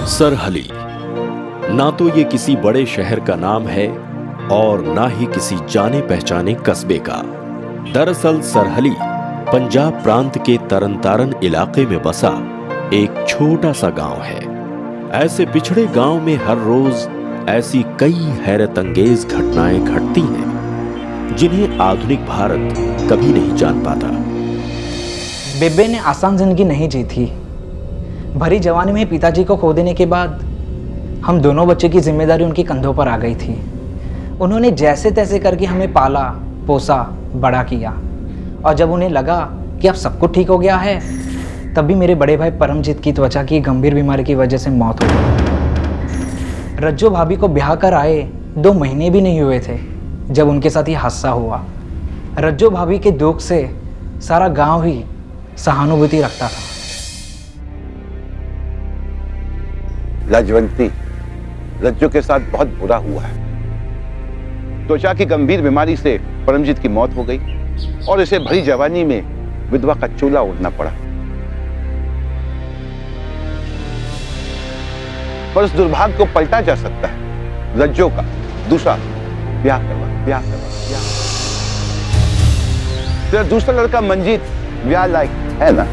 सरहली ना तो ये किसी बड़े शहर का नाम है और ना ही किसी जाने पहचाने कस्बे का। दरअसल सरहली पंजाब प्रांत के तरनतारन इलाके में बसा एक छोटा सा गांव है। ऐसे पिछड़े गांव में हर रोज ऐसी कई हैरत अंगेज घटनाएं घटती हैं जिन्हें आधुनिक भारत कभी नहीं जान पाता। बेबे ने आसान जिंदगी नहीं जी थी। भरी जवानी में पिताजी को खो देने के बाद हम दोनों बच्चे की जिम्मेदारी उनके कंधों पर आ गई थी। उन्होंने जैसे तैसे करके हमें पाला पोसा बड़ा किया, और जब उन्हें लगा कि अब सब कुछ ठीक हो गया है, तब भी मेरे बड़े भाई परमजीत की त्वचा की गंभीर बीमारी की वजह से मौत हो गई। रज्जो भाभी को ब्याह कर आए 2 महीने भी नहीं हुए थे जब उनके साथ ये हादसा हुआ। रज्जो भाभी के दुख से सारा गांव ही सहानुभूति रखता था। लाजवंती, रज्जो के साथ बहुत बुरा हुआ है। त्वचा की गंभीर बीमारी से परमजीत की मौत हो गई और इसे भरी जवानी में विधवा का चूल्हा ओढ़ना पड़ा। पर उस दुर्भाग्य को पलटा जा सकता है। रज्जो का दूसरा ब्याह करवा। तेरा दूसरा लड़का मंजीत ब्याह लायक है ना?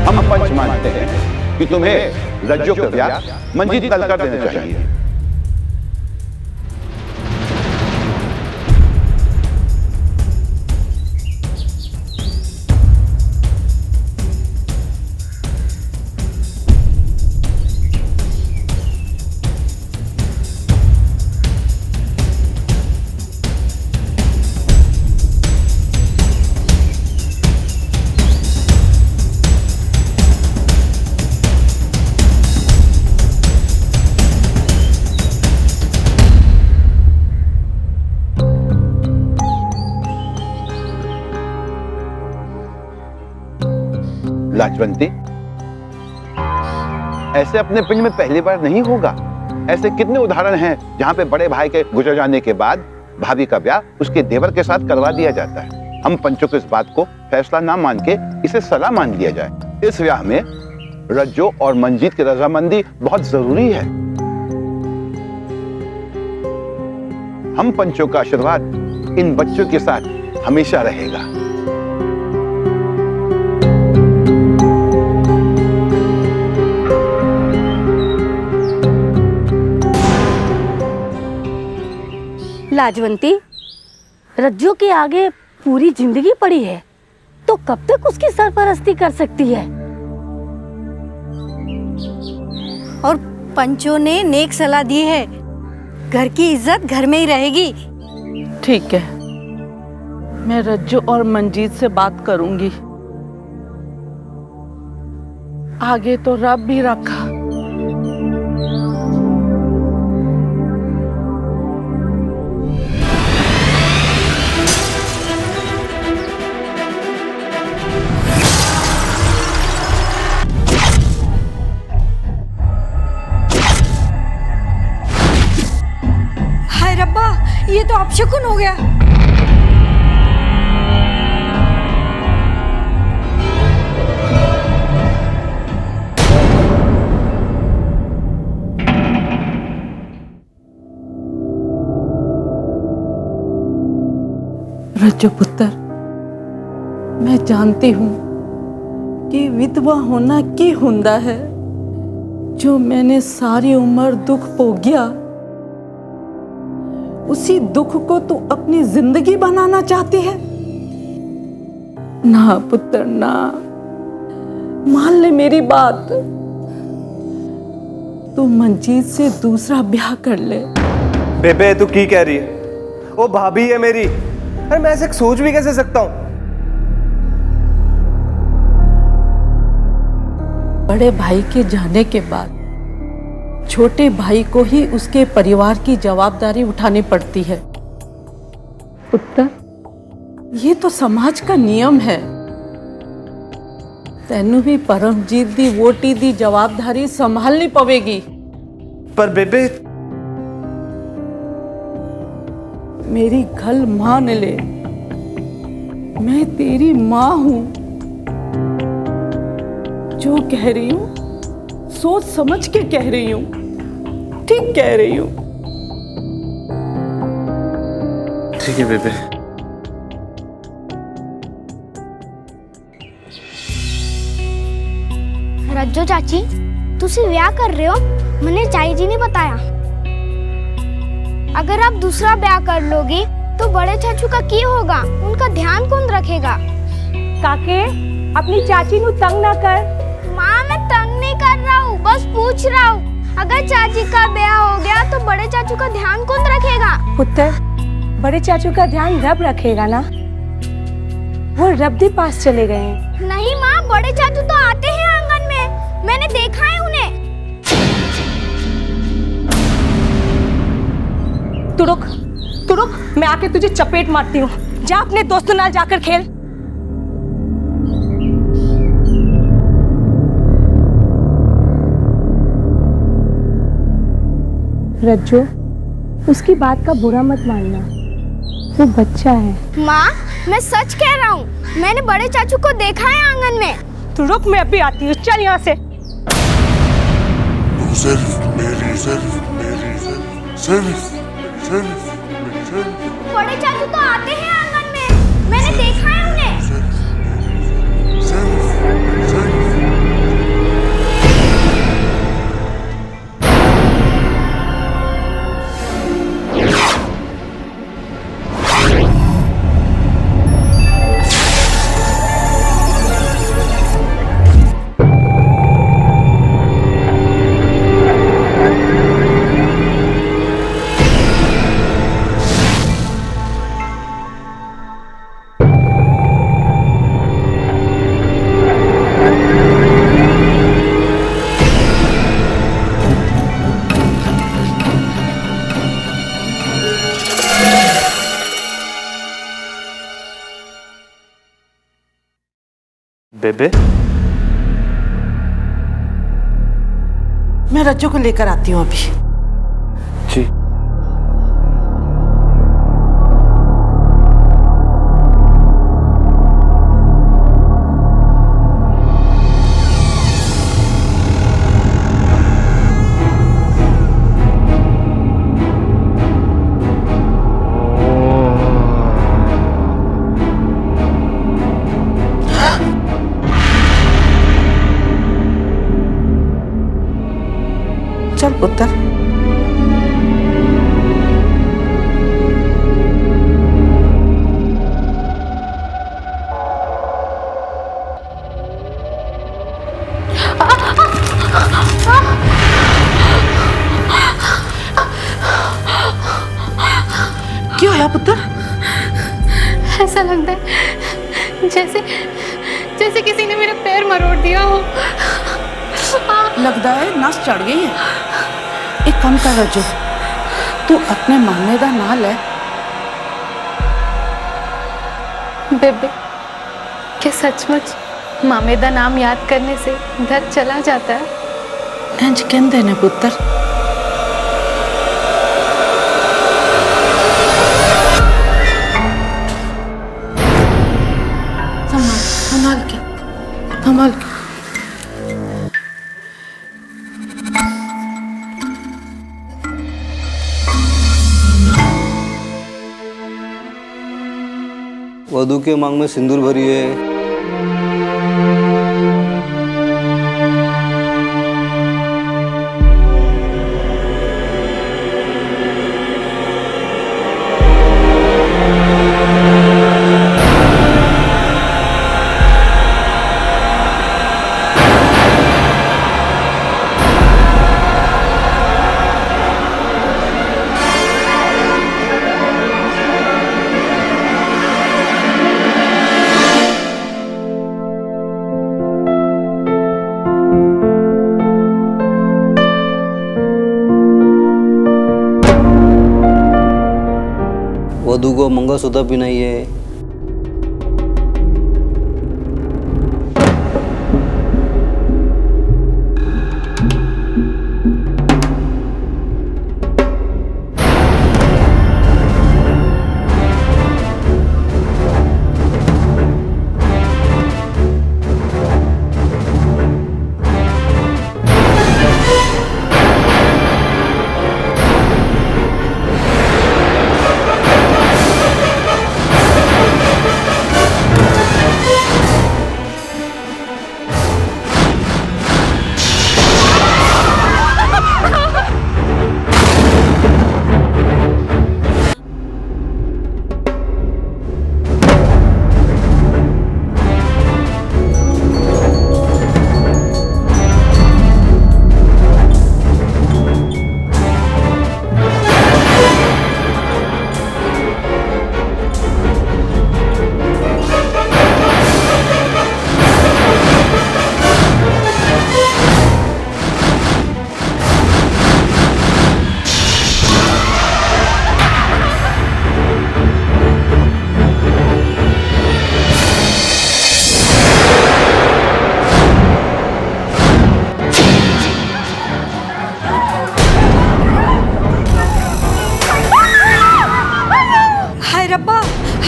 हम पंच मानते हैं कि तुम्हें रज्जो का ब्याह मंजीत कल कर देना चाहिए। लाजवंती, ऐसे अपने पिंड में पहली बार नहीं होगा। ऐसे कितने उदाहरण हैं जहां पे बड़े भाई के गुजर जाने के बाद भाभी का ब्याह उसके देवर के साथ करवा दिया जाता है। हम पंचों को इस बात को फैसला ना मान के इसे सलाह मान लिया जाए। इस ब्याह में रज्जो और मंजीत की रजामंदी बहुत जरूरी है। हम पंचों का आशीर्वाद इन बच्चों के साथ हमेशा रहेगा। लाजवंती, रज्जो के आगे पूरी जिंदगी पड़ी है तो कब तक उसकी सरपरस्ती कर सकती है? और पंचों ने नेक सलाह दी है, घर की इज्जत घर में ही रहेगी। ठीक है, मैं रज्जो और मंजीत से बात करूंगी। आगे तो रब भी रखा। ये तो अपशकुन हो गया। रज्जो पुत्र, मैं जानती हूँ कि विधवा होना की हुंदा है। जो मैंने सारी उम्र दुख भोग्या, उसी दुख को तू अपनी जिंदगी बनाना चाहती है? ना पुत्र ना, मान ले मेरी बात। तू मंजीत से दूसरा ब्याह कर ले। बेबे तू की कह रही है? वो भाभी है मेरी। अरे मैं ऐसे सोच भी कैसे सकता हूं? बड़े भाई के जाने के बाद छोटे भाई को ही उसके परिवार की जवाबदारी उठानी पड़ती है। पुत्र, ये तो समाज का नियम है। तेनू भी परमजीत दी वोटी दी जवाबदारी संभालनी पवेगी। पर बेबे, मेरी गल मान ले। मैं तेरी माँ हूं। जो कह रही हूं सोच समझ के कह रही हूं, ठीक कह रही हूं। ठीक है बेबे। रज्जो चाची, तुसी ब्याह कर रहे हो, मैंने चाई जी ने बताया। अगर आप दूसरा ब्याह कर लोगी तो बड़े चाचू का क्या होगा? उनका ध्यान कौन रखेगा? काके, अपनी चाची नु तंग ना कर। माँ, मैं तंग नहीं कर रहा हूँ, बस पूछ रहा हूँ। अगर चाची का ब्याह हो गया तो बड़े चाचू का ध्यान कौन रखेगा? पुत्र, बड़े चाचू का ध्यान रब रखेगा ना। वो रब के पास चले गए हैं। नहीं माँ, बड़े चाचू तो आते हैं आंगन में, मैंने देखा है उन्हें। तू रुक, तू रुक, मैं आके तुझे चपेट मारती हूँ। जा अपने दोस्तों नाल जाकर खेल। रज्जो, उसकी बात का बुरा मत मानना, वो बच्चा है। माँ, मैं सच कह रहा हूँ, मैंने बड़े चाचू को देखा है आंगन में। तू रुक, मैं अभी आती हूँ, चल यहाँ से। बड़े चाचू तो आते हैं आंगन में, मैंने देखा है उन्हें। बेबे, मैं रज्जो को लेकर आती हूँ अभी। जी। चल पुत्र। क्यों है पुत्र? ऐसा लगता है जैसे किसी ने मेरा पैर मरोड़ दिया हो। लगता है नस चढ़ गई है। एक काम कर रज्जो, तू अपने मामे दा नाम ले। बेबे, क्या सचमुच मामे दा नाम याद करने से दर्द चला जाता है? इंज कहंदे ने पुत्र। संभाल के, संभाल के। वधू के मांग में सिंदूर भरी है। वधू को मंगलसूत्र पहनाइए।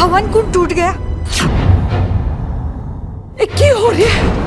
हवन कुंड टूट गया। की हो रही है?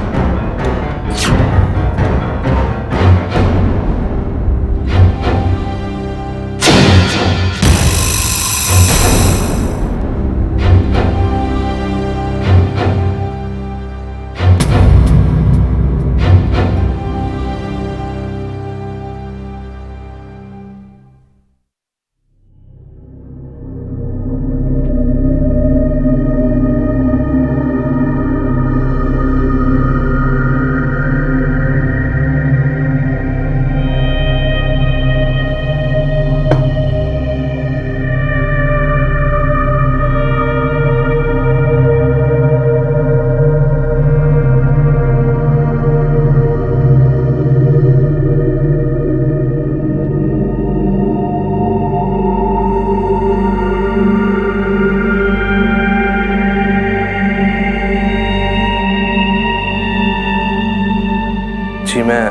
जी मैं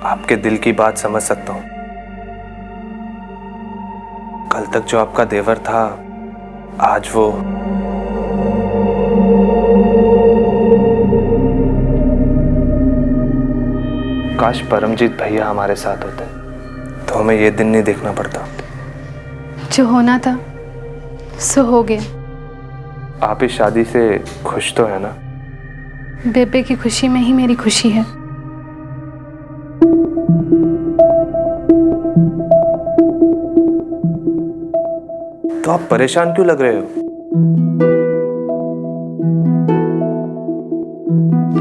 आपके दिल की बात समझ सकता हूं। कल तक जो आपका देवर था, आज वो काश परमजीत भैया हमारे साथ होते तो हमें ये दिन नहीं देखना पड़ता। जो होना था सो हो गया। आप इस शादी से खुश तो है ना? बेबे की खुशी में ही मेरी खुशी है। तो आप परेशान क्यों लग रहे हो?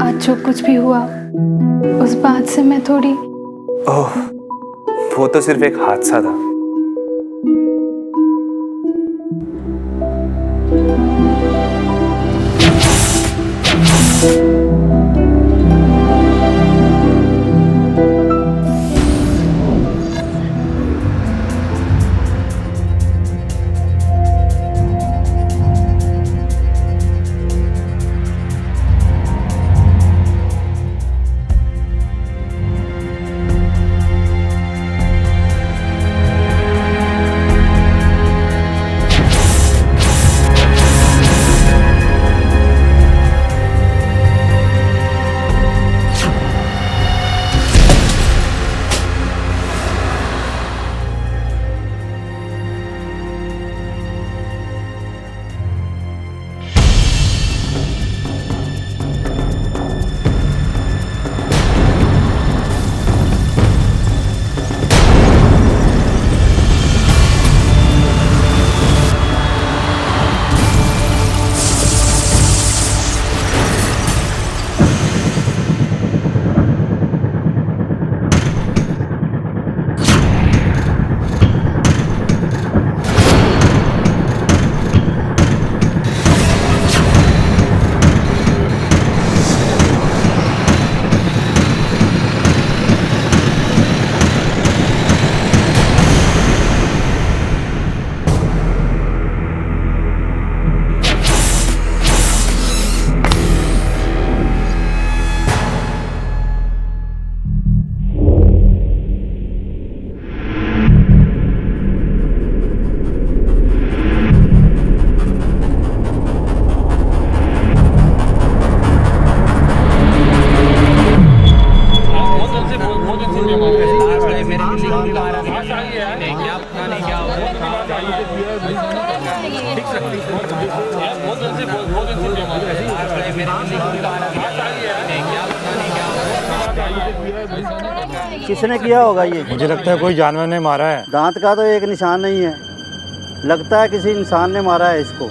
आज जो कुछ भी हुआ उस बात से मैं थोड़ी... ओह, वो तो सिर्फ एक हादसा था। किसने किया होगा ये? मुझे लगता है कोई जानवर ने मारा है। दांत का तो एक निशान नहीं है, लगता है किसी इंसान ने मारा है इसको।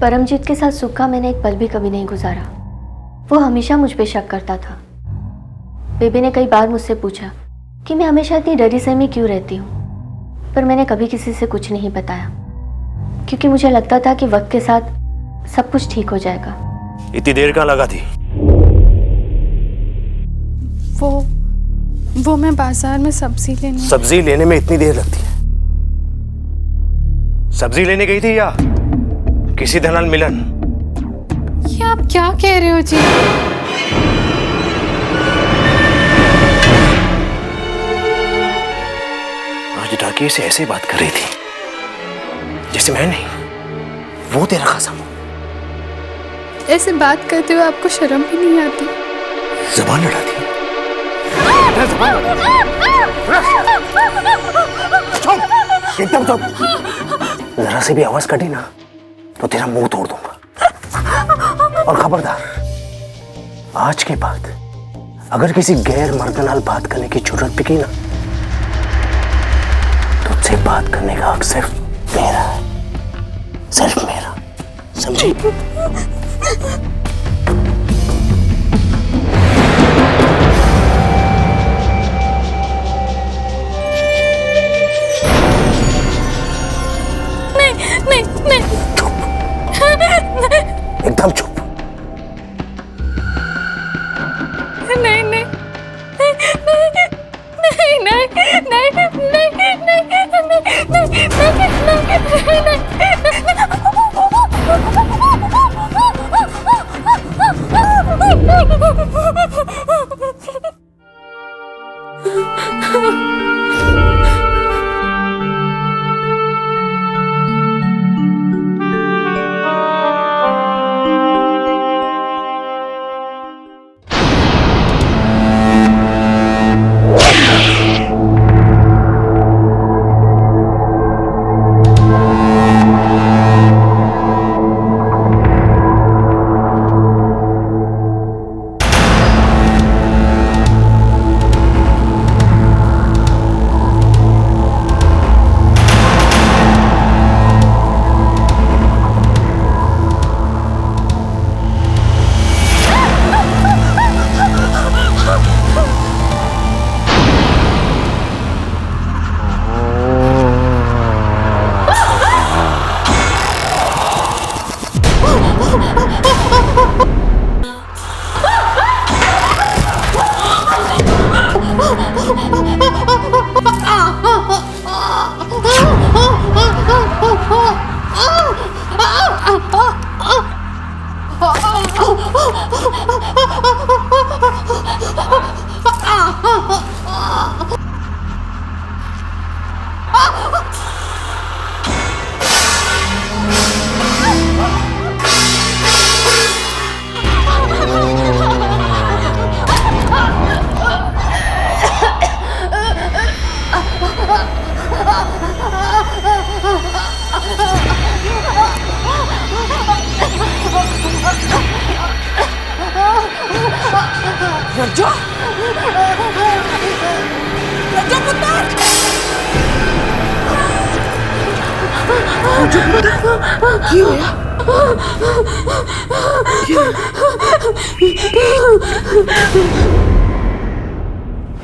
परमजीत के साथ सुख का मैंने एक पल भी कभी नहीं गुजारा। वो हमेशा मुझ पे शक करता था। बेबी ने कई बार मुझसे पूछा कि मैं हमेशा इतनी डरी सहमी क्यों रहती हूँ, पर मैंने कभी किसी से कुछ नहीं बताया, क्योंकि मुझे लगता था कि वक्त के साथ सब कुछ ठीक हो जाएगा। इतनी देर कहाँ लगा थी? वो मैं बाजार में सब्जी लेने में इतनी देर लगती है? सब्जी लेने गई थी या किसी दलाल मिलन? ये आप क्या कह रहे हो जी? आज डाकिये से ऐसे बात कर रही थी जैसे मैं नहीं, वो तेरा खासा। ऐसे बात करते हुए आपको शर्म भी नहीं आती? जबान लड़ाती है। एकदम चुप। जरा से भी आवाज कटी ना तो तेरा मुंह तोड़ दूंगा। और खबरदार, आज के बाद अगर किसी गैर मर्द नाल बात करने की जरूरत भी की ना, तुझसे बात करने का हक सिर्फ मेरा है, सिर्फ मेरा, समझी? नहीं। चुप, एकदम चुप।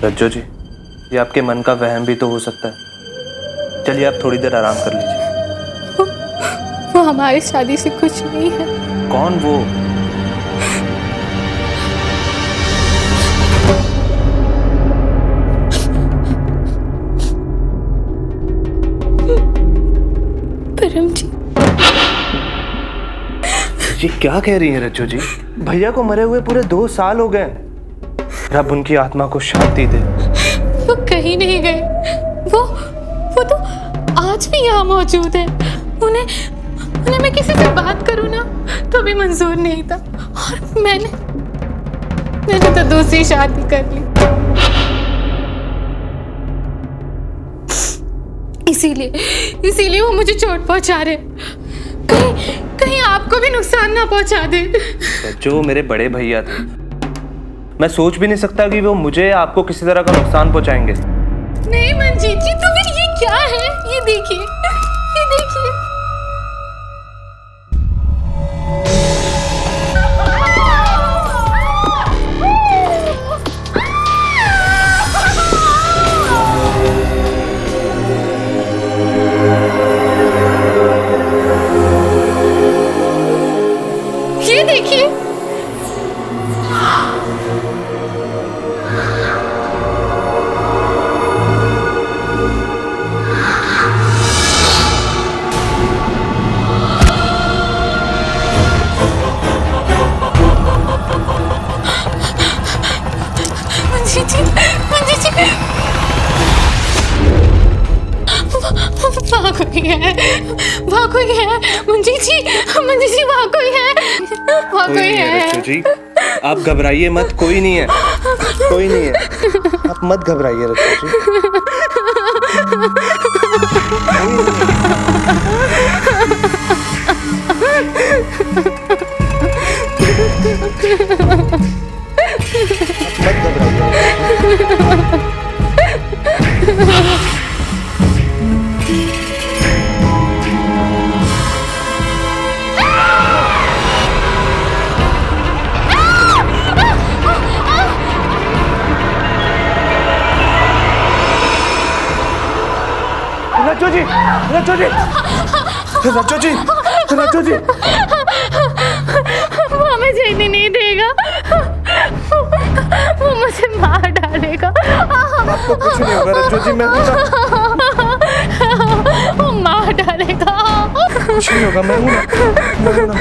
रज्जो जी, ये आपके मन का वहम भी तो हो सकता है। चलिए आप थोड़ी देर आराम कर लीजिए। वो हमारी शादी से कुछ नहीं है। कौन वो? परमजीत। ये क्या कह रही है रज्जो जी? भैया को मरे हुए पूरे 2 साल हो गए। रब उनकी आत्मा को शांति दे। वो कहीं नहीं गए। वो तो आज भी यहाँ मौजूद है। उन्हें मैं किसी से बात करूँ ना तो भी मंजूर नहीं था। और मैंने तो दूसरी शादी कर ली। इसीलिए वो मुझे चोट पहुंचा रहे। कहीं आपको भी नुकसान ना पहुंचा दे। जो मेरे बड़े भैया थे, मैं सोच भी नहीं सकता कि वो मुझे आपको किसी तरह का नुकसान पहुंचाएंगे। नहीं मंजीत जी, तो फिर ये क्या है? ये देखिए। मंजी जी वहाँ कोई है, वहाँ कोई है। मंजी जी वहाँ कोई है, वहाँ कोई है। रज्जू जी आप घबराइए मत, कोई नहीं है, कोई नहीं है, आप मत घबराइए रज्जू जी। मत घबराइए। रज्जू जी, रज्जू जी, रज्जू जी, रज्जू जी, वो हमें जीने नहीं देगा, वो मुझे मार डालेगा। आपको कुछ नहीं होगा रज्जू जी, मैं हूं ना। वो मार डालेगा। कुछ नहीं होगा, मैं हूं ना, मैं हूं ना।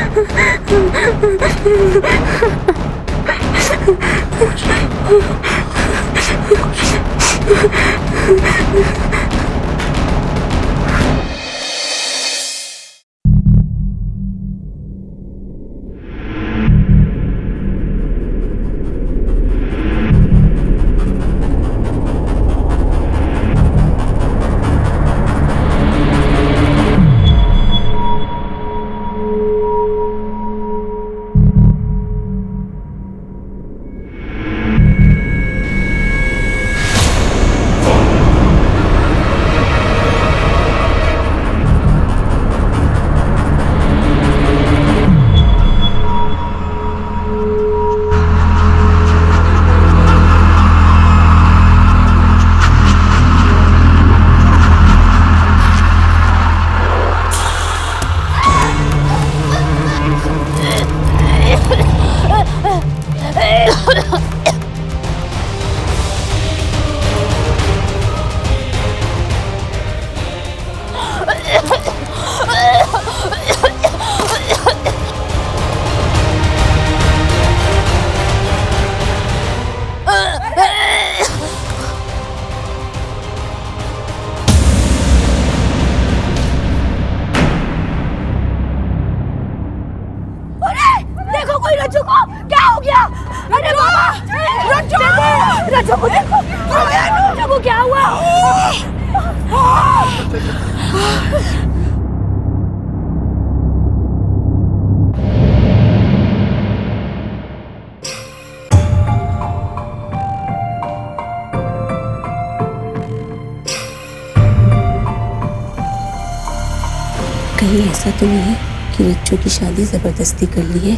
कहीं ऐसा तो नहीं है कि रज्जू की शादी जबरदस्ती कर ली है,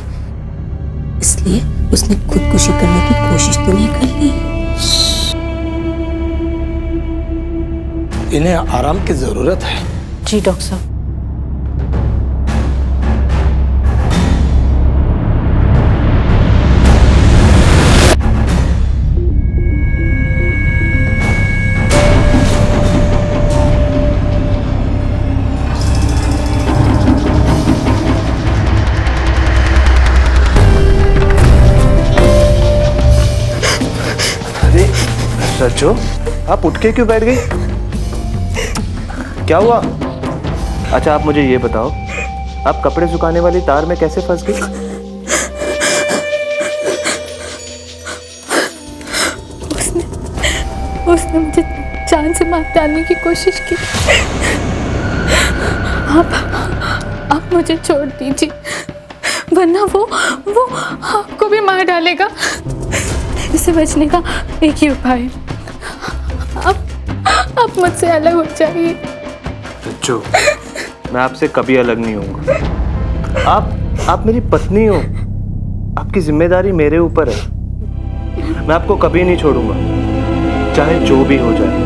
इसलिए उसने खुदकुशी करने की कोशिश तो नहीं कर ली? इन्हें आराम की जरूरत है। जी डॉक्टर साहब। रज्जू आप उठ के क्यों बैठ गई? क्या हुआ? अच्छा आप मुझे ये बताओ, आप कपड़े सुखाने वाली तार में कैसे फंस गई? उसने मुझे जान से मार डालने की कोशिश की। आप मुझे छोड़ दीजिए, वरना वो आपको भी मार डालेगा। इससे बचने का एक ही उपाय है, आप मुझसे अलग हो जाइए। रज्जू मैं आपसे कभी अलग नहीं होऊंगा। आप मेरी पत्नी हो, आपकी जिम्मेदारी मेरे ऊपर है। मैं आपको कभी नहीं छोड़ूंगा, चाहे जो भी हो जाए।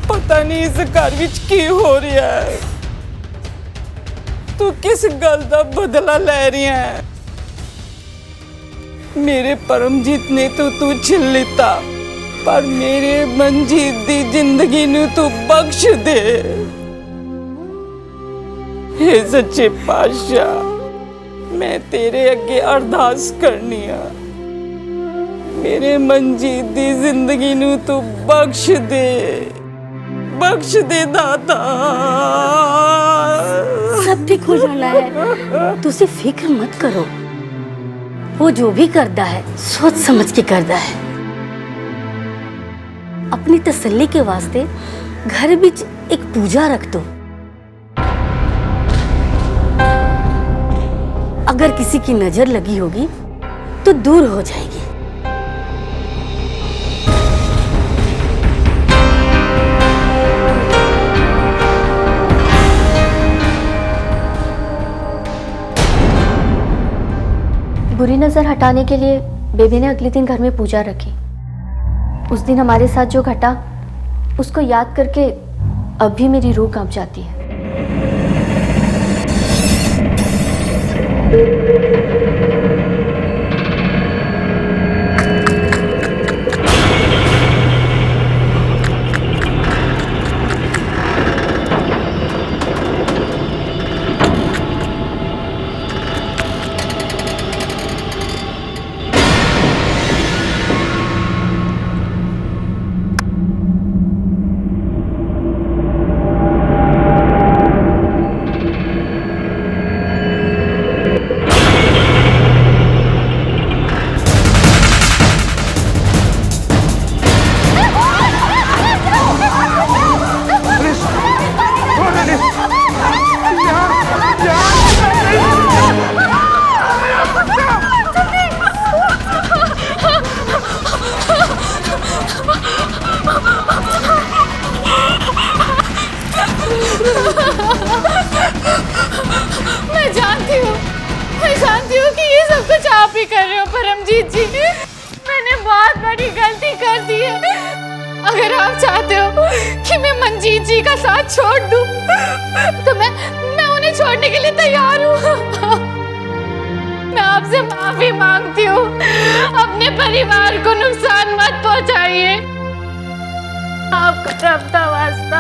पता नहीं इस घर विच की हो रहा है। तू किस गल दा बदला ले रही है? मेरे परमजीत ने तो तू छीन लिता, पर मेरे मनजीत दी जिंदगी नू तू बख्श दे। हे सच्चे पातशाह, मैं तेरे अगे अरदास करनी आ, मेरे मनजीत दी जिंदगी नू तू बख्श दे दाता। सब ठीक हो जाना है, तुसी फिक्र मत करो। वो जो भी करता है सोच समझ के करता है। अपनी तसल्ली के वास्ते घर बिच एक पूजा रख दो। अगर किसी की नजर लगी होगी तो दूर हो जाएगी। बुरी नजर हटाने के लिए बेबी ने अगले दिन घर में पूजा रखी। उस दिन हमारे साथ जो घटा उसको याद करके अब भी मेरी रूह कांप जाती है। मैं जानती हूँ कि ये सब कुछ आप ही कर रहे हो परमजीत जी। मैंने बहुत बड़ी गलती कर दी है। अगर आप चाहते हो कि मैं मनजीत जी का साथ छोड़ दूं, तो मैं उन्हें छोड़ने के लिए तैयार हूँ। मैं आपसे माफी मांगती हूँ। अपने परिवार को नुकसान मत पहुंचाइए। आपका रब का वास्ता।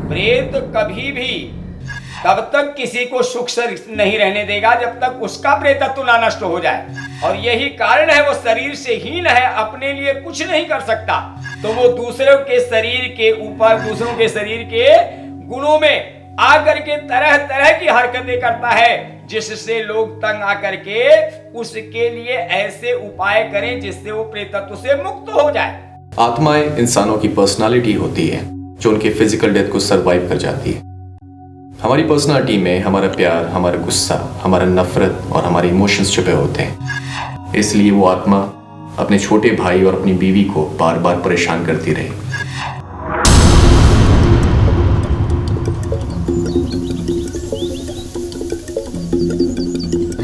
प्रेत कभी भी तब तक किसी को सुख से नहीं रहने देगा जब तक उसका प्रेतत्व ना नष्ट हो जाए, और यही कारण है वो शरीर से हीन है, अपने लिए कुछ नहीं कर सकता, तो वो दूसरों के शरीर के ऊपर, दूसरों के शरीर के गुणों में आकर के तरह तरह की हरकतें करता है, जिससे लोग तंग आकर के उसके लिए ऐसे उपाय करें जिससे वो प्रेतत्व से मुक्त हो जाए। आत्माएं इंसानों की पर्सनालिटी होती है जो उनके फिजिकल डेथ को सरवाइव कर जाती है। हमारी पर्सनालिटी में हमारा प्यार, हमारा गुस्सा, हमारा नफरत और हमारे इमोशंस छुपे होते हैं। इसलिए वो आत्मा अपने छोटे भाई और अपनी बीवी को बार बार परेशान करती रही।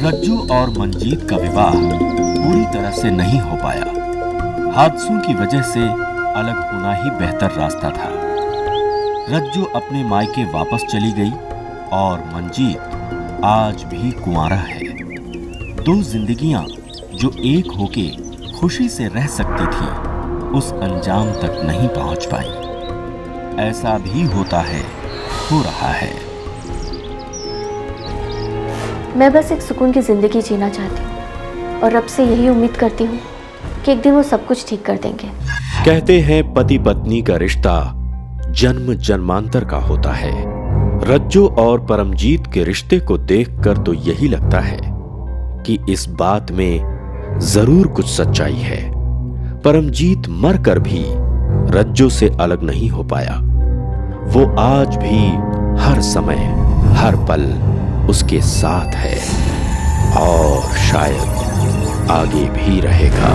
रज्जू और मंजीत का विवाह पूरी तरह से नहीं हो पाया। हादसों की वजह से अलग होना ही बेहतर रास्ता था। रज्जू अपने मायके वापस चली गई और मंजीत आज भी कुंवारा है। दो जिंदगियां जो एक होके खुशी से रह सकती थी, उस अंजाम तक नहीं पहुंच पाई। ऐसा भी होता है, हो रहा है। मैं बस एक सुकून की जिंदगी जीना चाहती हूँ और रब से यही उम्मीद करती हूँ कि एक दिन वो सब कुछ ठीक कर देंगे। कहते हैं पति पत्नी का रिश्ता जन्म जन्मांतर का होता है। रज्जू और परमजीत के रिश्ते को देखकर तो यही लगता है कि इस बात में जरूर कुछ सच्चाई है। परमजीत मरकर भी रज्जो से अलग नहीं हो पाया। वो आज भी हर समय हर पल उसके साथ है और शायद आगे भी रहेगा।